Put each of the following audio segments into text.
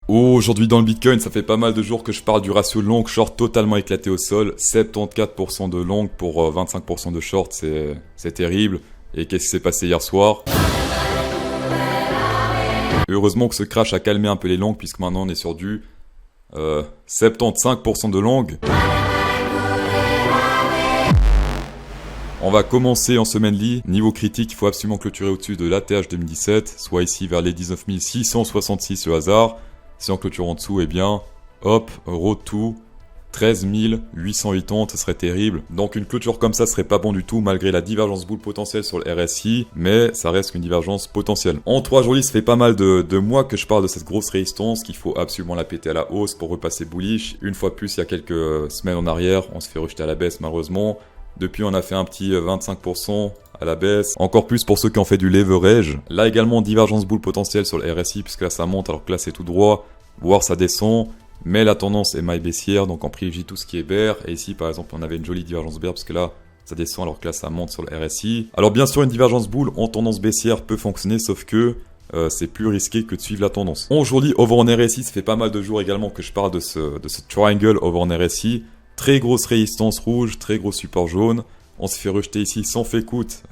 Aujourd'hui dans le Bitcoin, ça fait pas mal de jours que je parle du ratio long short totalement éclaté au sol. 74% de long pour 25% de short, c'est terrible. Et qu'est-ce qui s'est passé hier soir? Heureusement que ce crash a calmé un peu les longues puisque maintenant on est sur du 75% de longues. On va commencer en semaine lit. Niveau critique, il faut absolument clôturer au-dessus de l'ATH 2017, soit ici vers les 19 666 au hasard. Si on clôture en dessous, eh bien, hop, road to 13 880, ce serait terrible. Donc une clôture comme ça serait pas bon du tout, malgré la divergence boule potentielle sur le RSI, mais ça reste une divergence potentielle. En 3 jours, ça fait pas mal de mois que je parle de cette grosse résistance, qu'il faut absolument la péter à la hausse pour repasser bullish. Une fois plus, il y a quelques semaines en arrière, on se fait rejeter à la baisse malheureusement. Depuis, on a fait un petit 25% à la baisse. Encore plus pour ceux qui ont fait du leverage. Là également, divergence boule potentielle sur le RSI, puisque là ça monte alors que là c'est tout droit, voire ça descend. Mais la tendance est maille baissière, donc on privilégie tout ce qui est bear. Et ici par exemple, on avait une jolie divergence bear, parce que là ça descend alors que là ça monte sur le RSI. Alors bien sûr, une divergence boule en tendance baissière peut fonctionner, sauf que c'est plus risqué que de suivre la tendance. Aujourd'hui, over en RSI, ça fait pas mal de jours également que je parle de ce triangle over en RSI. Très grosse résistance rouge, très gros support jaune. On se fait rejeter ici sans fait-coûte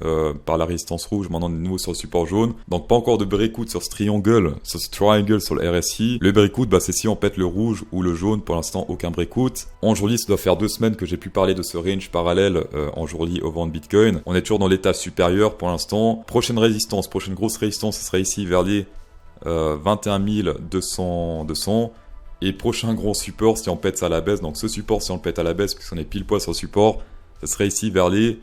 par la résistance rouge. Maintenant, on est de nouveau sur le support jaune. Donc, pas encore de breakout sur ce triangle, sur ce triangle sur le RSI. Le breakout, c'est si on pète le rouge ou le jaune. Pour l'instant, aucun breakout. En jour-lit, ça doit faire 2 semaines que j'ai pu parler de ce range parallèle en jour-lit au vent de Bitcoin. On est toujours dans l'état supérieur pour l'instant. Prochaine résistance, prochaine grosse résistance, ce sera ici vers les 21 200. Et prochain gros support si on pète ça à la baisse, donc ce support si on le pète à la baisse, puisqu'on est pile poil sur le support, ça serait ici vers les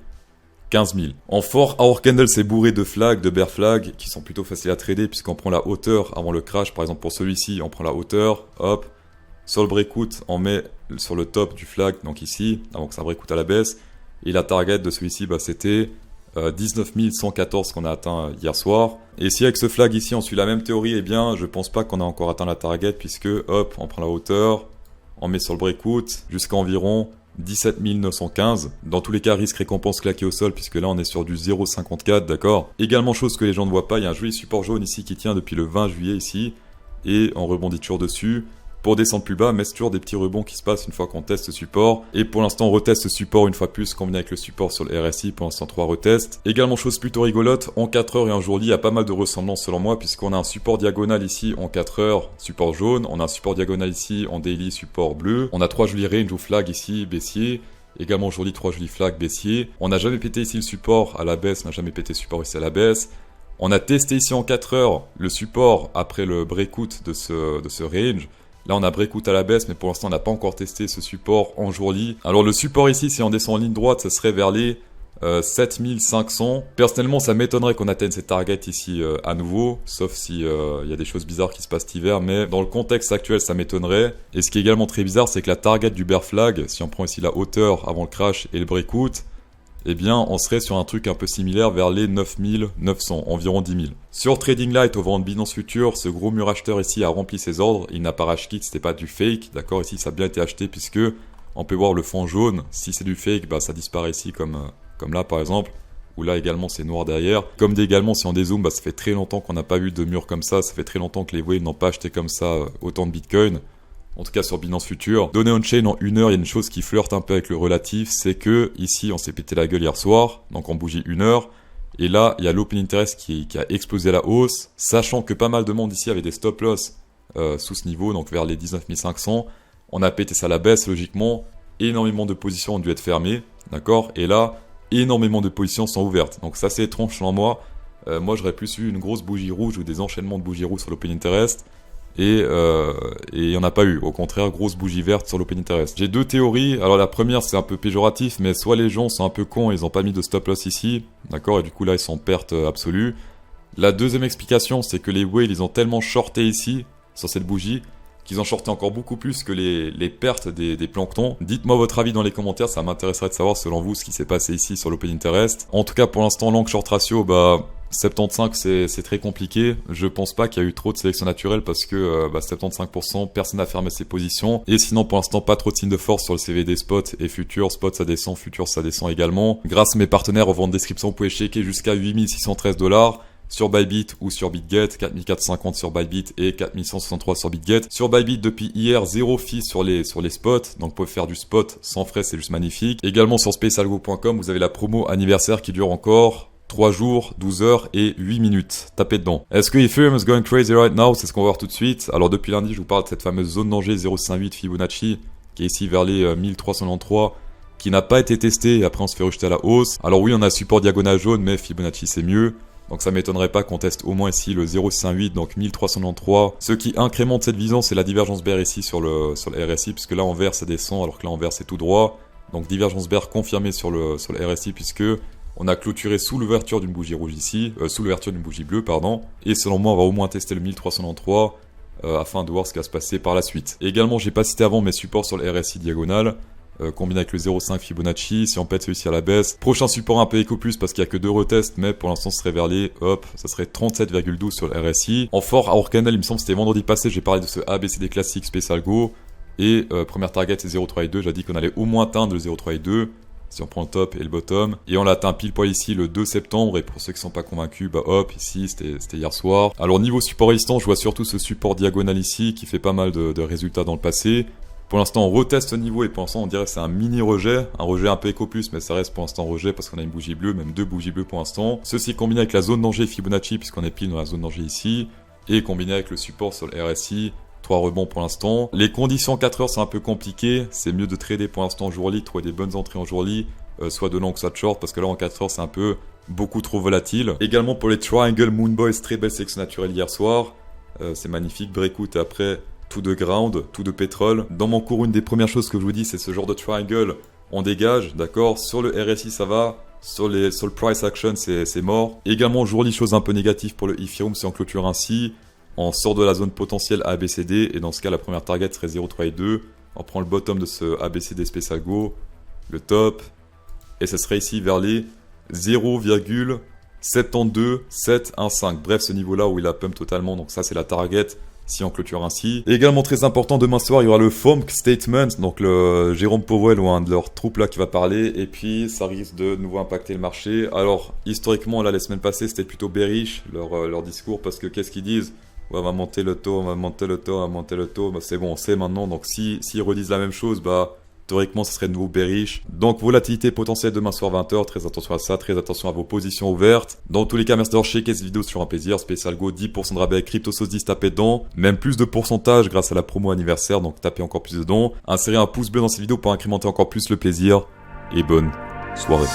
15 000. En fort, Hour Candle c'est bourré de flags, de bear flags, qui sont plutôt faciles à trader, puisqu'on prend la hauteur avant le crash. Par exemple pour celui-ci, on prend la hauteur, hop, sur le breakout, on met sur le top du flag, donc ici, avant que ça breakout à la baisse, et la target de celui-ci, c'était 19 114 qu'on a atteint hier soir. Et si avec ce flag ici on suit la même théorie, eh bien je pense pas qu'on a encore atteint la target, puisque hop, on prend la hauteur, on met sur le breakout jusqu'à environ 17 915. Dans tous les cas, risque récompense claqué au sol, puisque là on est sur du 0,54, d'accord. Également, chose que les gens ne voient pas, il y a un joli support jaune ici qui tient depuis le 20 juillet ici, et on rebondit toujours dessus pour descendre plus bas, mais c'est toujours des petits rebonds qui se passent une fois qu'on teste ce support. Et pour l'instant, on reteste ce support une fois plus, combiné avec le support sur le RSI, pour l'instant 3 retests. Également, chose plutôt rigolote, en 4 heures et en jour-lit, il y a pas mal de ressemblances selon moi, puisqu'on a un support diagonal ici en 4 heures, support jaune, on a un support diagonal ici en daily, support bleu, on a 3 jolis range ou flag ici, baissier. Également aujourd'hui 3 jolis flags baissier. On n'a jamais pété ici le support à la baisse, on n'a jamais pété le support ici à la baisse. On a testé ici en 4 heures le support après le breakout de ce range. Là, on a breakout à la baisse, mais pour l'instant, on n'a pas encore testé ce support en jour-lit. Alors, le support ici, si on descend en ligne droite, ça serait vers les 7500. Personnellement, ça m'étonnerait qu'on atteigne cette target ici à nouveau, sauf si y a des choses bizarres qui se passent cet hiver, mais dans le contexte actuel, ça m'étonnerait. Et ce qui est également très bizarre, c'est que la target du bear flag, si on prend ici la hauteur avant le crash et le breakout, eh bien, on serait sur un truc un peu similaire vers les 9900, environ 10 000. Sur Trading Light, au vent de Binance Future, ce gros mur acheteur ici a rempli ses ordres. Il n'a pas racheté, c'était pas du fake, d'accord. Ici, ça a bien été acheté puisque on peut voir le fond jaune. Si c'est du fake, ça disparaît ici comme là par exemple. Ou là également, c'est noir derrière. Comme dit également, si on dézoome, ça fait très longtemps qu'on n'a pas vu de mur comme ça. Ça fait très longtemps que les whales n'ont pas acheté comme ça autant de Bitcoin. En tout cas sur Binance Future. Donné on-chain en 1 heure, il y a une chose qui flirte un peu avec le relatif, c'est que ici on s'est pété la gueule hier soir, donc on bougie 1 heure, et là il y a l'open interest qui a explosé à la hausse, sachant que pas mal de monde ici avait des stop loss sous ce niveau, donc vers les 19 500, on a pété ça à la baisse logiquement, énormément de positions ont dû être fermées, d'accord, et là énormément de positions sont ouvertes, donc ça c'est étrange selon moi. Moi j'aurais plus eu une grosse bougie rouge ou des enchaînements de bougies rouges sur l'open interest. Et il n'y en a pas eu, au contraire, grosse bougie verte sur l'open interest. J'ai 2 théories, alors la première c'est un peu péjoratif, mais soit les gens sont un peu cons, ils n'ont pas mis de stop loss ici, d'accord, et du coup là ils sont en perte absolue. La deuxième explication c'est que les whales ils ont tellement shorté ici, sur cette bougie, qu'ils ont shorté encore beaucoup plus que les pertes des planctons. Dites-moi votre avis dans les commentaires, ça m'intéresserait de savoir selon vous ce qui s'est passé ici sur l'open interest. En tout cas pour l'instant, long short ratio, 75 c'est très compliqué. Je pense pas qu'il y a eu trop de sélection naturelle parce que 75%, personne n'a fermé ses positions. Et sinon pour l'instant pas trop de signes de force sur le CVD spot et futur. Spot ça descend, futur ça descend également. Grâce à mes partenaires au vent de description, vous pouvez checker jusqu'à 8613 $. sur Bybit ou sur BitGet, 4450 sur Bybit et 4163 sur BitGet. Sur Bybit depuis hier, 0 fees sur les spots, donc vous pouvez faire du spot sans frais, c'est juste magnifique. Également sur specialgo.com, vous avez la promo anniversaire qui dure encore 3 jours, 12 heures et 8 minutes. Tapez dedans. Est-ce que Ethereum is going crazy right now? C'est ce qu'on va voir tout de suite. Alors depuis lundi, je vous parle de cette fameuse zone danger 0,58 Fibonacci qui est ici vers les 1393, qui n'a pas été testée et après on se fait rejeter à la hausse. Alors oui, on a support diagonale jaune, mais Fibonacci c'est mieux. Donc ça m'étonnerait pas qu'on teste au moins ici le 0,58, donc 1393. Ce qui incrémente cette vision, c'est la divergence bear ici sur le RSI, puisque là en vert ça descend, alors que là en vert c'est tout droit. Donc divergence bear confirmée sur le RSI, puisque on a clôturé sous l'ouverture d'une bougie rouge ici, sous l'ouverture d'une bougie bleue, pardon. Et selon moi, on va au moins tester le 1393 afin de voir ce qui va se passer par la suite. Et également, j'ai pas cité avant mes supports sur le RSI diagonale. Combiné avec le 0,5 Fibonacci, si on pète celui-ci à la baisse. Prochain support un peu éco plus parce qu'il n'y a que 2 retests, mais pour l'instant ce serait vers les, hop, ça serait 37,12 sur le RSI. En fort à Orcanel, il me semble que c'était vendredi passé, j'ai parlé de ce ABCD classique Special Go. Et première target c'est 0,3,2, j'ai dit qu'on allait au moins atteindre le 0,3,2. Si on prend le top et le bottom. Et on l'a atteint pile poil ici le 2 septembre. Et pour ceux qui sont pas convaincus, bah hop, ici c'était hier soir. Alors niveau support résistant, je vois surtout ce support diagonal ici qui fait pas mal de résultats dans le passé. Pour l'instant, on reteste ce niveau et pour l'instant, on dirait que c'est un mini rejet. Un rejet un peu éco plus, mais ça reste pour l'instant rejet parce qu'on a une bougie bleue, même 2 bougies bleues pour l'instant. Ceci combiné avec la zone danger Fibonacci, puisqu'on est pile dans la zone danger ici. Et combiné avec le support sur le RSI. 3 rebonds pour l'instant. Les conditions en 4 heures, c'est un peu compliqué. C'est mieux de trader pour l'instant en jour-lit, trouver des bonnes entrées en jour-lit. Soit de long, soit de short, parce que là en 4 heures, c'est un peu beaucoup trop volatile. Également pour les Triangle Moonboys, très belle sélection naturelle hier soir. C'est magnifique. Breakout et après... tout de ground, tout de pétrole. Dans mon cours, une des premières choses que je vous dis, c'est ce genre de triangle, on dégage, d'accord. Sur le RSI, ça va. Sur le price action, c'est mort. Également, aujourd'hui, chose un peu négative pour le Ethereum, si on clôture ainsi, on sort de la zone potentielle ABCD, et dans ce cas, la première target serait 0,3,2. On prend le bottom de ce ABCD Special Go, le top, et ça serait ici vers les 0,72715. Bref, ce niveau-là où il a pump totalement, donc ça, c'est la target. Si on clôture ainsi. Et également très important, demain soir, il y aura le FOMC Statement, donc le Jérôme Powell ou un de leurs troupes là qui va parler, et puis ça risque de nouveau impacter le marché. Alors, historiquement, là, les semaines passées, c'était plutôt bearish, leur discours, parce que qu'est-ce qu'ils disent? Ouais, on va monter le taux, on va monter le taux, on va monter le taux, bah, c'est bon, on sait maintenant, donc s'ils redisent la même chose, bah... théoriquement, ce serait de nouveau bearish. Donc, volatilité potentielle demain soir 20h. Très attention à ça. Très attention à vos positions ouvertes. Dans tous les cas, merci d'avoir checké cette vidéo sur un plaisir. Special Go, 10% de rabais avec CryptoSauce 10, tapez dedans. Même plus de pourcentage grâce à la promo anniversaire. Donc, tapez encore plus dedans. Insérez un pouce bleu dans cette vidéo pour incrémenter encore plus le plaisir. Et bonne soirée.